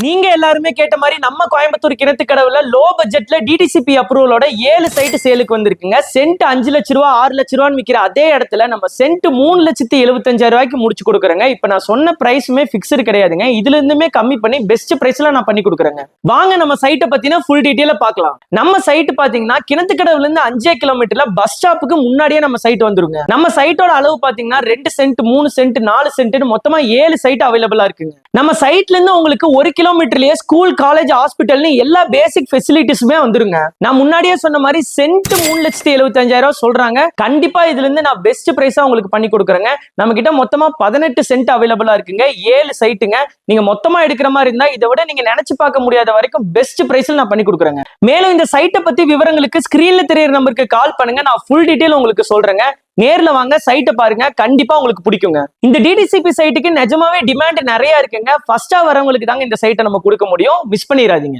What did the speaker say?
நீங்க எல்லாருமே கேட்ட மாதிரி நம்ம கோயம்புத்தூர் கிணத்துக்கடவுல லோ பட்ஜெட்ல டிடிசிபி அப்ரூவலோட 7 சைட் சேலுக்கு வந்திருக்குங்க. சென்ட் 5 லட்ச ரூபா 6 லட்ச ரூபான்னு விற்கிற அதே இடத்துல நம்ம சென்ட் 3,75,000 முடிச்சு கொடுக்குறேங்க. இப்ப நான் சொன்ன பிரைஸுமே பிக்ஸ்டு கிடையாதுங்க. இதுல இருந்துமே கம்மி பண்ணி பெஸ்ட் பிரைஸ்ல நான் பண்ணி கொடுக்குறேங்க. வாங்க நம்ம சைட்டை பத்தின ஃபுல் டீடைல பார்க்கலாம். நம்ம சைட் பாத்தீங்கன்னா கிணத்துக்கடவுல இருந்து 5 கிலோமீட்டர்ல பஸ் ஸ்டாப்புக்கு முன்னாடியே நம்ம சைட் வந்துருங்க. நம்ம சைட்டோட அளவு பாத்தீங்கன்னா 2 சென்ட் 3 சென்ட் 4 சென்ட் மொத்தமா 7 சைட் அவைலபிளா இருக்குங்க. நம்ம சைட்ல இருந்து உங்களுக்கு 1 கிலோமீட்டர்லயே ஸ்கூல் காலேஜ் ஹாஸ்பிட்டல்னு எல்லா பேசிக் ஃபெசிலிட்டிஸுமே வந்துருங்க. நான் முன்னாடியே சொன்ன மாதிரி சென்ட் 3,75,000 சொல்றாங்க. கண்டிப்பா இதுல இருந்து நான் பெஸ்ட் பிரைஸா உங்களுக்கு பண்ணி கொடுக்குறேங்க. நம்ம கிட்ட மொத்தமா 18 சென்ட் அவைலபிளா இருக்குங்க. 7 சைட்டுங்க. நீங்க மொத்தமா எடுக்கிற மாதிரி இருந்தா இதை விட நீங்க நினைச்சு பார்க்க முடியாத வரைக்கும் பெஸ்ட் பிரைஸ்ல நான் பண்ணி கொடுக்குறேங்க. மேலும் இந்த சைட்டை பத்தி விவரங்களுக்கு ஸ்கிரீன்ல தெரியற நம்பருக்கு கால் பண்ணுங்க. நான் ஃபுல் டீடைல் உங்களுக்கு சொல்றேங்க. நேர்ல வாங்க, சைட்டை பாருங்க, கண்டிப்பா உங்களுக்கு பிடிக்குங்க. இந்த டிடிசிபி சைட்டுக்கு நிஜமாவே டிமாண்ட் நிறைய இருக்குங்க. ஃபர்ஸ்டா வரவங்களுக்கு தாங்க இந்த சைட்டை நம்ம கொடுக்க முடியும். மிஸ் பண்ணிடாதீங்க.